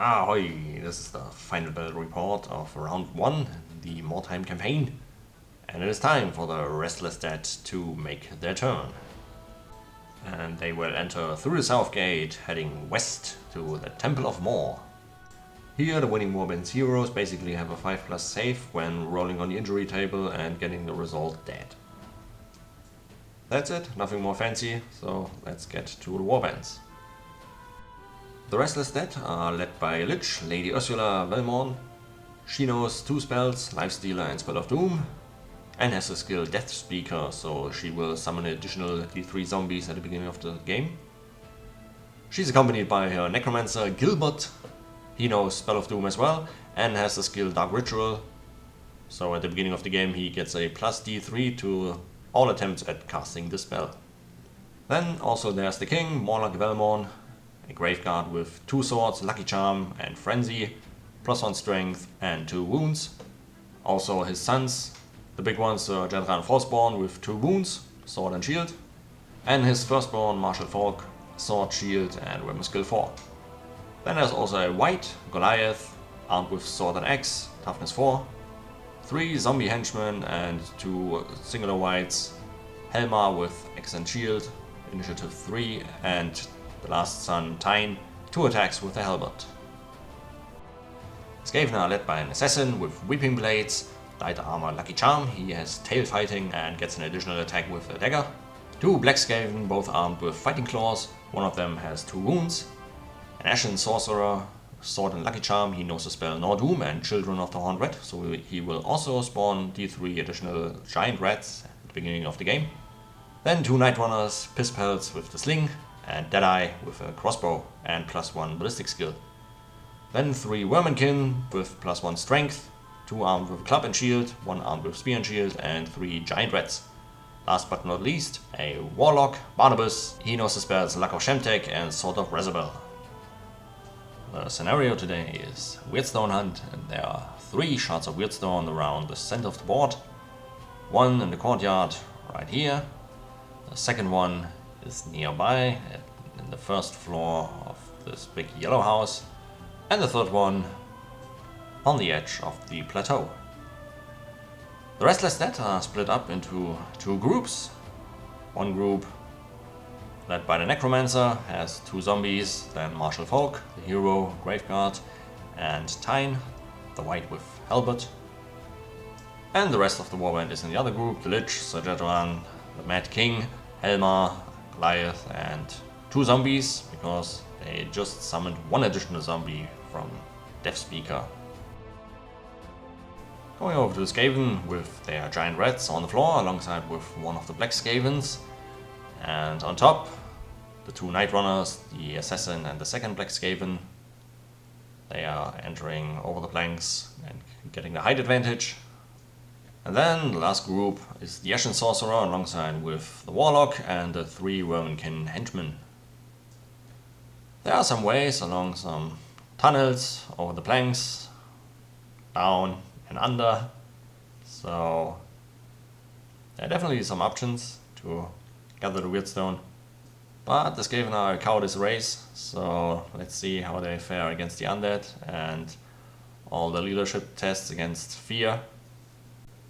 Ahoy! This is the final battle report of round 1 in the Mordheim campaign, and it is time for the Restless Dead to make their turn. And they will enter through the south gate, heading west to the Temple of Mor. Here the winning Warband's heroes basically have a 5+ save when rolling on the injury table and getting the result dead. That's it, nothing more fancy, so let's get to the Warbands. The Restless Dead are led by Lich, Lady Ursula Velmorn. She knows 2 spells, Lifestealer and Spell of Doom, and has the skill Death Speaker, so she will summon additional D3 zombies at the beginning of the game. She's accompanied by her Necromancer Gilbert. He knows Spell of Doom as well, and has the skill Dark Ritual, so at the beginning of the game he gets a plus D3 to all attempts at casting the spell. Then also there's the King, Morlock Velmorn, a Graveguard with 2 swords, Lucky Charm and Frenzy, +1 strength and 2 wounds. Also his sons, the big ones, Jedran Frostborn with 2 wounds, sword and shield, and his firstborn, Martial Folk, sword, shield and weapon skill 4. Then there's also a white, Goliath, armed with sword and axe, toughness 4, 3 zombie henchmen and 2 singular whites, Helmar with axe and shield, initiative 3, and the last son, Tyne, 2 attacks with a halberd. Skaven are led by an assassin with Weeping Blades, light armor Lucky Charm, he has tail fighting and gets an additional attack with a dagger. 2 black Skaven, both armed with fighting claws, one of them has 2 wounds. An Ashen Sorcerer, sword and Lucky Charm, he knows the spell Nordoom and Children of the Horned Red, so he will also spawn D3 additional giant rats at the beginning of the game. Then 2 Night Runners, Piss Pelts with the sling, and Deadeye with a crossbow and +1 ballistic skill. Then 3 Wormenkin with +1 strength, 2 armed with club and shield, 1 armed with spear and shield, and 3 giant rats. Last but not least, a Warlock, Barnabas, he knows the spells Luck of Shemtek and Sword of Rezabel. The scenario today is Weirdstone Hunt, and there are 3 shards of Weirdstone around the center of the board. 1 in the courtyard right here, the second one is nearby in the first floor of this big yellow house, and the third one on the edge of the plateau. The Restless Dead are split up into 2 groups. One group, led by the Necromancer, has 2 zombies, then Martial Folk, the hero, Graveguard, and Tyne, the white with halberd. And the rest of the warband is in the other group, the Lich, Sir Jedran, the Mad King, Helmar, Goliath, and 2 zombies, because they just summoned 1 additional zombie from Death Speaker. Going over to the Skaven with their giant rats on the floor, alongside with one of the black Skavens. And on top, the 2 Night Runners, the Assassin and the second black Skaven. They are entering over the planks and getting the height advantage. And then the last group is the Ashen Sorcerer alongside with the Warlock and the 3 Wormenkin henchmen. There are some ways along some tunnels, over the planks, down and under, so there are definitely some options to gather the Weirdstone. But the Skaven are a cowardice race, so let's see how they fare against the undead and all the leadership tests against fear.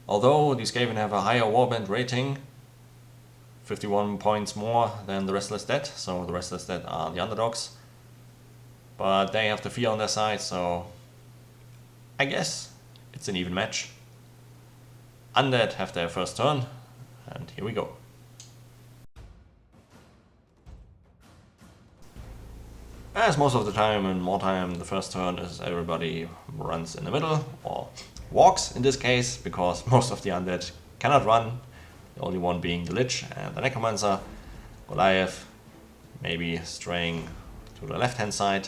Although the Skaven have a higher warband rating, 51 points more than the Restless Dead, so the Restless Dead are the underdogs. But they have the fear on their side, so I guess it's an even match. Undead have their first turn, and here we go. As most of the time in Mordheim, the first turn is everybody runs in the middle, or walks in this case, because most of the undead cannot run, the only one being the Lich and the Necromancer. Goliath maybe straying to the left hand side,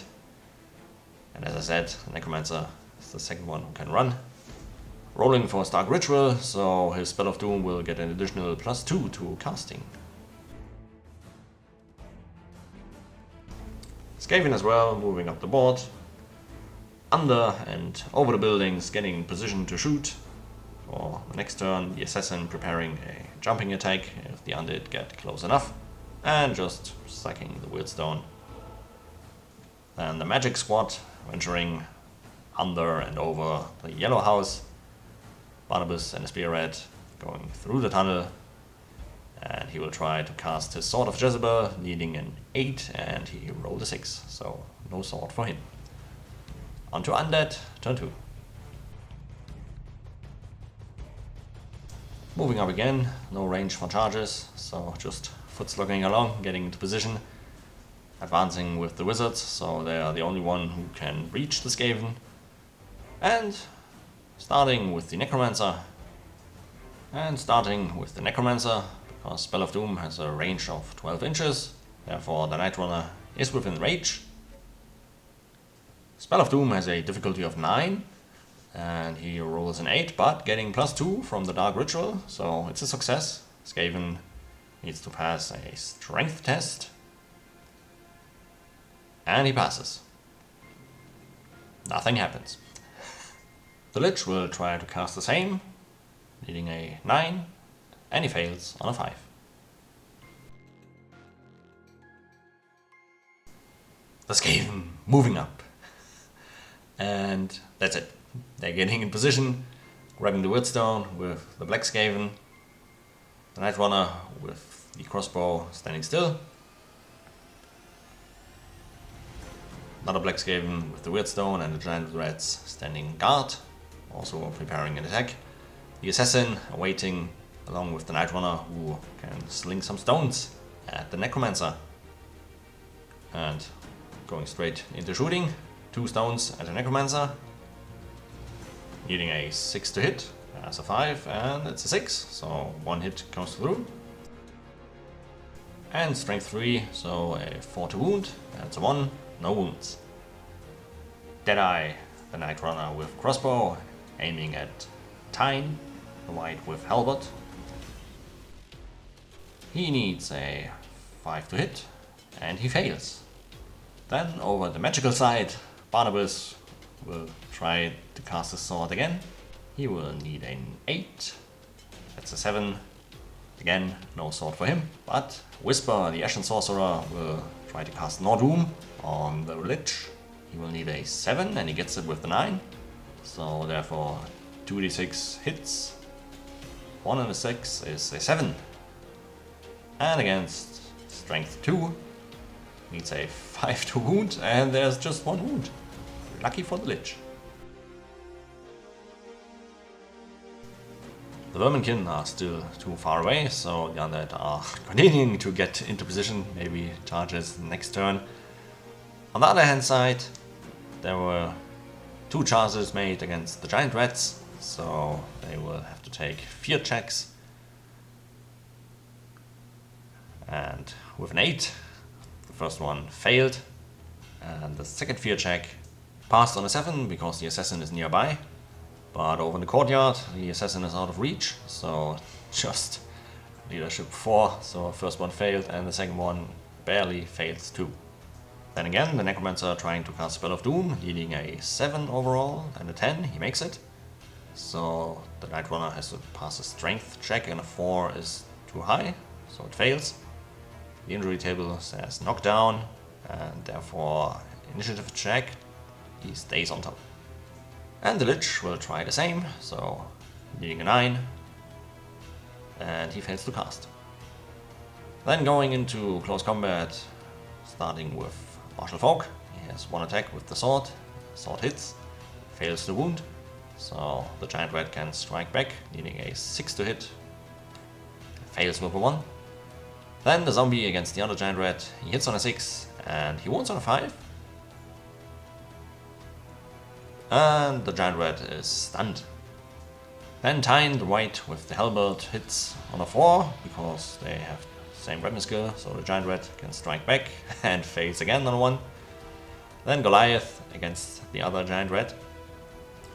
and as I said, the Necromancer is the second one who can run. Rolling for Dark Ritual, so his Spell of Doom will get an additional +2 to casting. Skaven as well, moving up the board, under and over the buildings, getting in position to shoot. For the next turn, the Assassin preparing a jumping attack if the undead get close enough, and just sacking the Weirdstone. Then the Magic Squad venturing under and over the yellow house. Barnabas and the Spearhead going through the tunnel, and he will try to cast his Sword of Jezebel, needing an 8, and he rolled a 6, so no sword for him. On to Undead, turn 2. Moving up again, no range for charges, so just foot slugging along, getting into position. Advancing with the Wizards, so they are the only one who can reach the Skaven. And starting with the Necromancer. Because Spell of Doom has a range of 12 inches, therefore the Night Runner is within range. Spell of Doom has a difficulty of 9, and he rolls an 8, but getting +2 from the Dark Ritual, so it's a success. Skaven needs to pass a strength test, and he passes. Nothing happens. The Lich will try to cast the same, needing a 9, and he fails on a 5. The Skaven moving up. And that's it. They're getting in position, grabbing the Wheelstone with the Black Skaven, the Night Runner with the crossbow standing still, another Black Skaven with the Wheelstone and the Giant Rats standing guard, also preparing an attack, the Assassin awaiting along with the Night Runner, who can sling some stones at the Necromancer, and going straight into shooting. 2 stones at the Necromancer, needing a 6 to hit, as a 5, and it's a 6, so 1 hit goes through. And strength 3, so a 4 to wound, that's a 1, no wounds. Deadeye, the Night Runner with crossbow, aiming at Tyne, the White with halberd. He needs a 5 to hit, and he fails. Then over the magical side, Barnabas will try to cast his sword again. He will need an 8. That's a 7. Again, no sword for him. But Whisper, the Ashen Sorcerer, will try to cast Norddoom on the Lich. He will need a 7 and he gets it with the 9. So therefore 2d6 hits. 1 and a 6 is a 7. And against strength 2, needs a 5 to wound, and there's just 1 wound. Lucky for the Lich. The Verminkin are still too far away, so the Undead are continuing to get into position, maybe charges next turn. On the other hand side, there were 2 charges made against the Giant Rats, so they will have to take fear checks. And with an 8, the first one failed, and the second fear check passed on a 7 because the assassin is nearby. But over in the courtyard, the assassin is out of reach, so just leadership 4, so first one failed and the second one barely fails too. Then again, the Necromancer trying to cast Spell of Doom, needing a 7 overall and a 10, he makes it. So the Night Runner has to pass a strength check and a 4 is too high, so it fails. The injury table says knockdown, and therefore initiative check, he stays on top. And the Lich will try the same, so needing a 9, and he fails to cast. Then going into close combat, starting with Martial Folk. He has 1 attack with the sword hits, fails to wound, so the Giant Rat can strike back, needing a 6 to hit, fails with a 1. Then the zombie against the other Giant Rat, he hits on a 6 and he wounds on a 5. And the Giant Rat is stunned. Then Tyne, the White with the halberd, hits on a 4 because they have the same weapon skill, so the Giant Rat can strike back and fails again on a 1. Then Goliath against the other Giant Rat.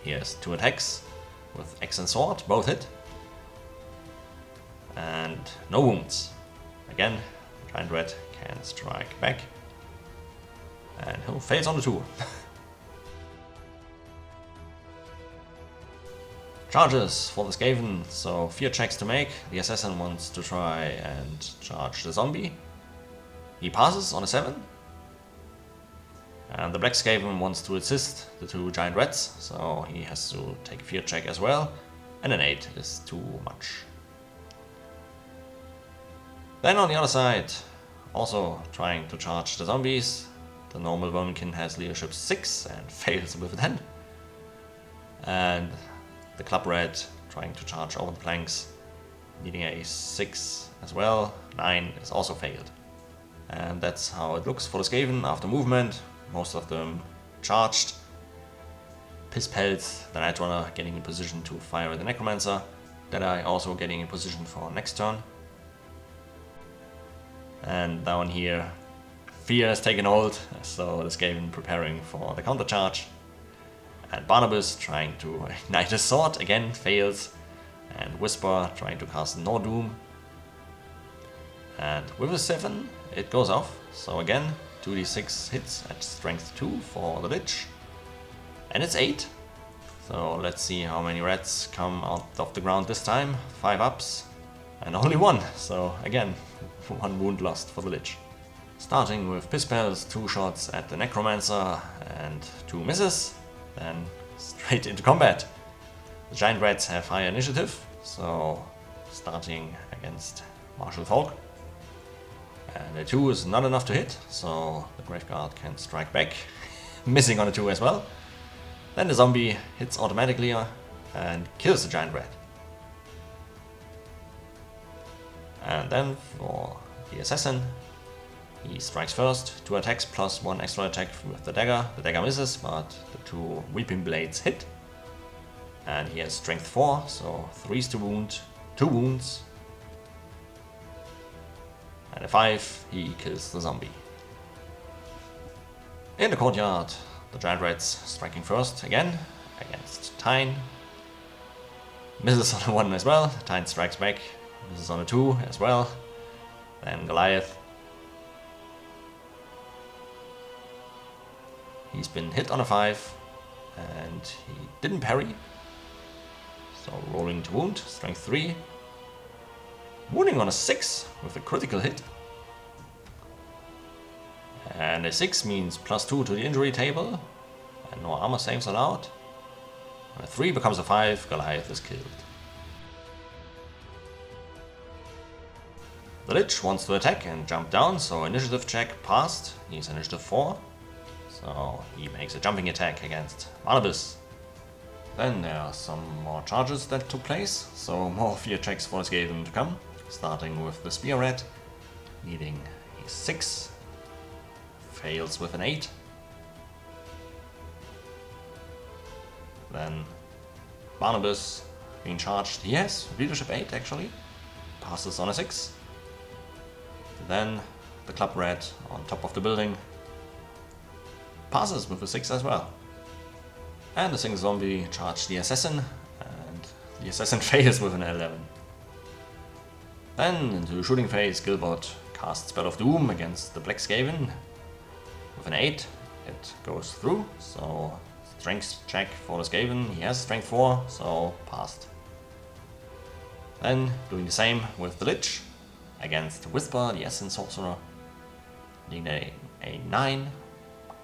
He has 2 attacks with axe and sword, both hit. And no wounds. Again, Giant Rat can strike back. And he fails on the 2. Charges for the Skaven, so fear checks to make. The assassin wants to try and charge the zombie. He passes on a 7. And the Black Skaven wants to assist the two giant rats, so he has to take a fear check as well, and an 8 is too much. Then on the other side, also trying to charge the zombies, the normal Verminkin has leadership 6 and fails with a 10. And the Club Rat trying to charge over the planks, needing a 6 as well, 9 is also failed. And that's how it looks for the Skaven after movement. Most of them charged. Pisspelt, the Night Runner, getting in position to fire at the Necromancer. Deadeye also getting in position for next turn. And down here, Fear has taken hold, so the Skaven preparing for the counter charge. And Barnabas trying to ignite his sword, again fails. And Whisper trying to cast Nordoom. And with a 7, it goes off, so again 2d6 hits at strength 2 for the Lich. And it's 8. So let's see how many rats come out of the ground this time. 5 ups and only 1, so again 1 wound lost for the Lich. Starting with Pisspels, 2 shots at the Necromancer and 2 misses, then straight into combat. The giant rats have higher initiative, so starting against Martial Folk. And a 2 is not enough to hit, so the Graveguard can strike back, missing on a 2 as well. Then the zombie hits automatically and kills the giant rat. And then for the assassin, he strikes first, 2 attacks plus 1 extra attack with the dagger. The dagger misses, but the 2 weeping blades hit. And he has strength 4, so 3's to wound, 2 wounds. And a 5, he kills the zombie. In the courtyard, the giant rats striking first again against Tyne. Misses on a 1 as well, Tyne strikes back, misses on a 2 as well. Then Goliath. He's been hit on a 5 and he didn't parry. So rolling to wound, strength 3. Wounding on a 6 with a critical hit. And a 6 means +2 to the injury table. And no armor saves allowed. And a 3 becomes a 5, Goliath is killed. The Lich wants to attack and jump down, so initiative check passed. He's initiative 4. So he makes a jumping attack against Barnabas. Then there are some more charges that took place, so more fear checks for the Skaven to come. Starting with the Spear Rat, needing a 6, fails with an 8. Then Barnabas being charged, he has leadership 8 actually, passes on a 6. Then the Club Rat on top of the building, passes with a 6 as well. And the single zombie charged the assassin, and the assassin fails with an 11. Then into the shooting phase, Gilbert casts Spell of Doom against the Black Skaven. With an 8, it goes through, so strength check for the Skaven, he has strength 4, so passed. Then doing the same with the Lich against Whisper, the Essence Sorcerer, needing a 9,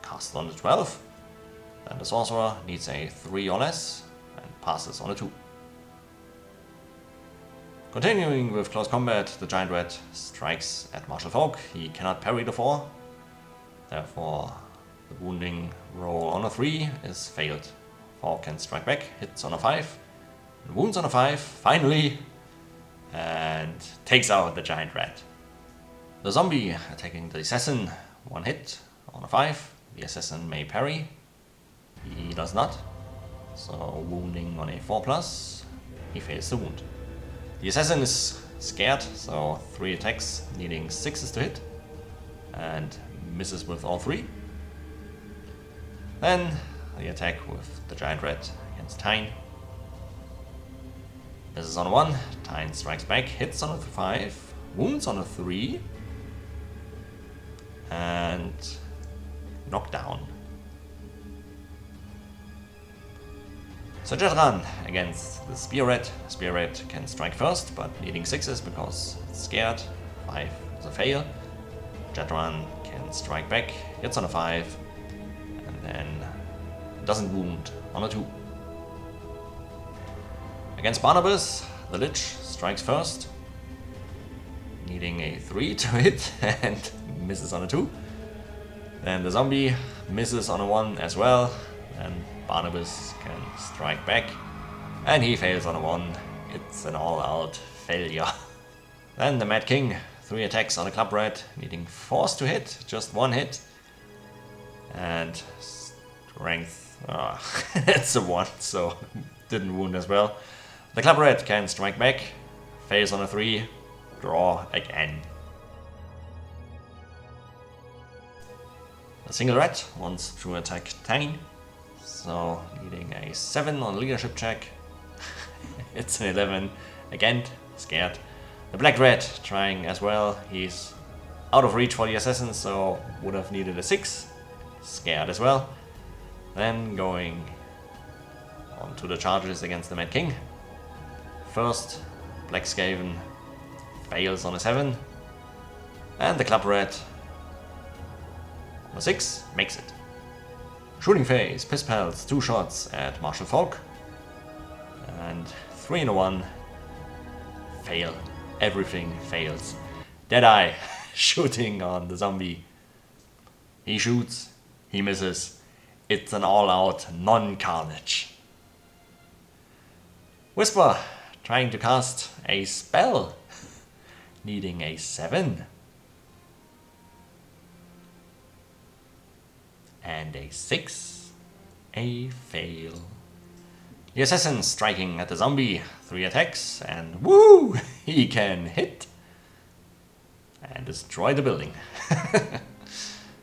cast on the 12. Then the Sorcerer needs a 3 or less and passes on a 2. Continuing with close combat, the giant rat strikes at Martial Folk. He cannot parry the 4, therefore the wounding roll on a 3 is failed. Folk can strike back, hits on a 5, and wounds on a 5, finally, and takes out the giant rat. The zombie attacking the assassin, 1 hit on a 5, the assassin may parry, he does not, so wounding on a 4+, he fails the wound. The assassin is scared, so 3 attacks, needing 6s to hit, and misses with all 3. Then the attack with the giant rat against Tyne. Misses on a 1, Tyne strikes back, hits on a 5, wounds on a 3, and knocked down. So Jetran against the Spear Rat. Spear Rat can strike first, but needing 6s because it's scared. 5 is a fail. Jetran can strike back, hits on a 5, doesn't wound on a 2. Against Barnabas, the Lich strikes first, needing a 3 to hit and misses on a 2. Then the zombie misses on a 1 as well, and Barnabas can strike back, and he fails on a 1. It's an all-out failure. Then the Mad King, 3 attacks on a Club Rat, needing force to hit, just 1 hit. And strength, it's a 1, so didn't wound as well. The Club Rat can strike back, fails on a 3, draw again. The single rat wants to attack Tang, so needing a 7 on leadership check. It's an 11, again, scared. The black rat trying as well, he's out of reach for the assassin, so would have needed a 6, scared as well. Then going on to the charges against the Mad King. First, Black Skaven fails on a 7, and the Club Rat on a 6 makes it. Shooting Phase, Piss Pals, 2 shots at Martial Folk, and 3 in a 1, fail. Everything fails. Deadeye shooting on the zombie. He shoots, he misses. It's an all-out non-carnage. Whisper trying to cast a spell, needing a 7. And a 6. A fail. The assassin striking at the zombie, 3 attacks, and woo! He can hit and destroy the building.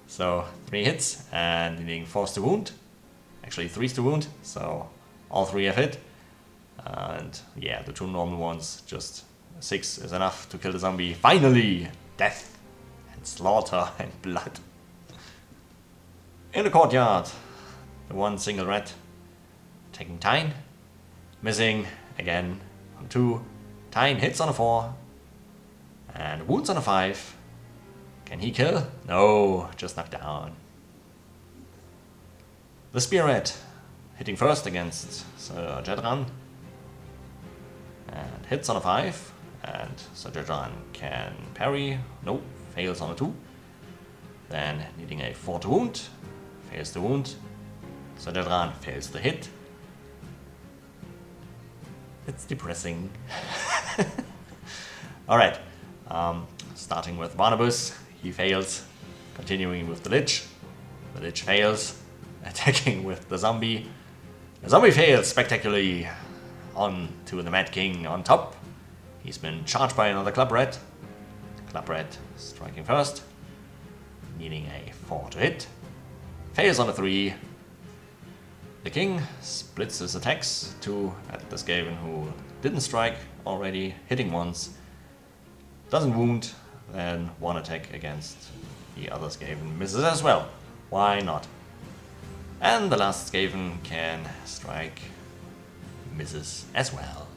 So 3 hits and needing force to wound. Actually 3 to wound, so all 3 have hit. And yeah, the 2 normal ones, just 6 is enough to kill the zombie. Finally! Death and slaughter and blood. In the courtyard, the 1 single rat taking Tyne, missing again on 2. Tyne hits on a 4 and wounds on a 5. Can he kill? No, just knocked down. The spear rat hitting first against Sir Jedran and hits on a 5, and Sir Jedran can parry. No, fails on a 2. Then needing a 4 to wound, fails the wound. Sir Jedran fails the hit. It's depressing. Alright, starting with Barnabas, he fails. Continuing with the Lich fails. Attacking with the zombie. The zombie fails spectacularly. On to the Mad King on top. He's been charged by another Club Rat. Club Rat striking first, needing a 4 to hit. Fails on a 3. The King splits his attacks, 2 at the Skaven who didn't strike already, hitting once. Doesn't wound, then 1 attack against the other Skaven misses as well. Why not? And the last Skaven can strike, misses as well.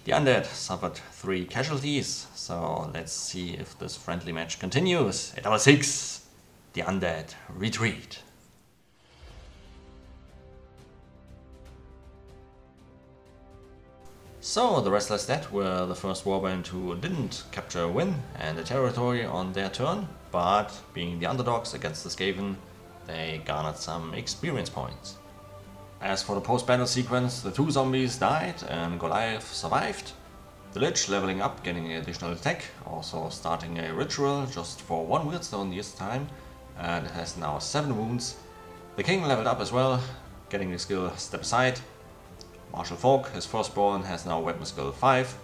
The undead suffered 3 casualties, so let's see if this friendly match continues. At our 6, the undead retreat. So the Restless Dead were the first warband who didn't capture a win and a territory on their turn, but being the underdogs against the Skaven, they garnered some experience points. As for the post-battle sequence, the 2 zombies died and Goliath survived. The Lich leveling up, getting an additional attack, also starting a ritual just for 1 Weirdstone this time, and has now 7 wounds. The King leveled up as well, getting the skill Step Aside. Martial Folk, his firstborn, has now weapon skill 5.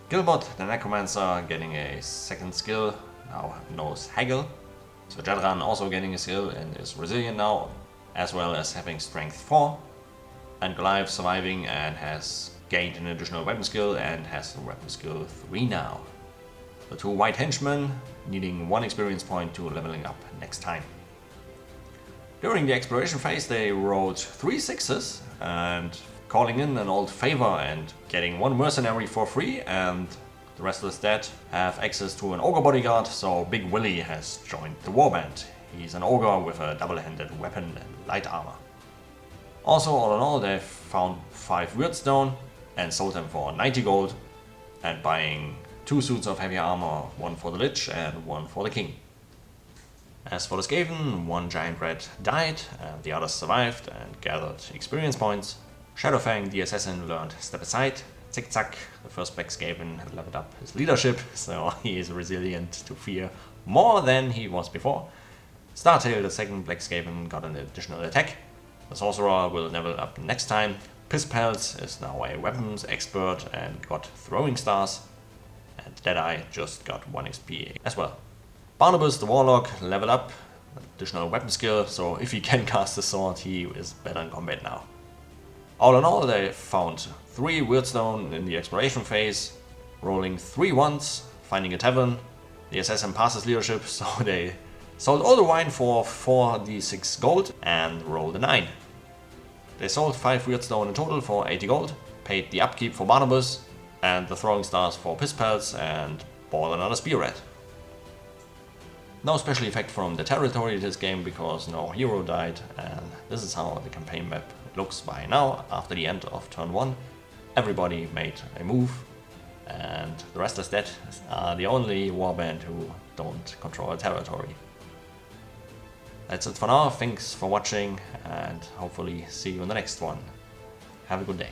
Gilbert, the Necromancer, getting a 2nd skill, now knows Haggle. So Jedran also getting a skill and is resilient now, as well as having strength 4. And Goliath surviving and has gained an additional weapon skill and has a weapon skill 3 now. The 2 white henchmen needing 1 experience point to leveling up next time. During the exploration phase they rolled 3 6s and calling in an old favor and getting 1 mercenary for free and The Restless Dead have access to an Ogre bodyguard, so Big Willy has joined the warband. He's an Ogre with a double-handed weapon and light armor. Also, all in all, they've found 5 Weirdstone and sold them for 90 gold, and buying 2 suits of heavy armor, 1 for the Lich and 1 for the King. As for the Skaven, 1 giant rat died and the others survived and gathered experience points. Shadowfang the assassin learned Step Aside. Zick-Zack, the first Black Skaven, leveled up his leadership, so he is resilient to fear more than he was before. Startail, the second Black Skaven, got an additional attack. The Sorcerer will level up next time. Pisspels is now a weapons expert and got throwing stars. And Deadeye just got 1 XP as well. Barnabas, the Warlock, leveled up, additional weapon skill, so if he can cast a sword, he is better in combat now. All in all, they found 3 Weirdstone in the exploration phase, rolling 3 ones, finding a tavern. The assassin passes leadership, so they sold all the wine for 4d6 gold and rolled a 9. They sold 5 Weirdstone in total for 80 gold, paid the upkeep for Barnabas and the throwing stars for Pisspels, and bought another Spear Rat. No special effect from the territory this game because no hero died, and this is how the campaign map looks by now after the end of turn 1. Everybody made a move, and the Restless Dead are the only warband who don't control a territory. That's it for now, thanks for watching and hopefully see you in the next one. Have a good day.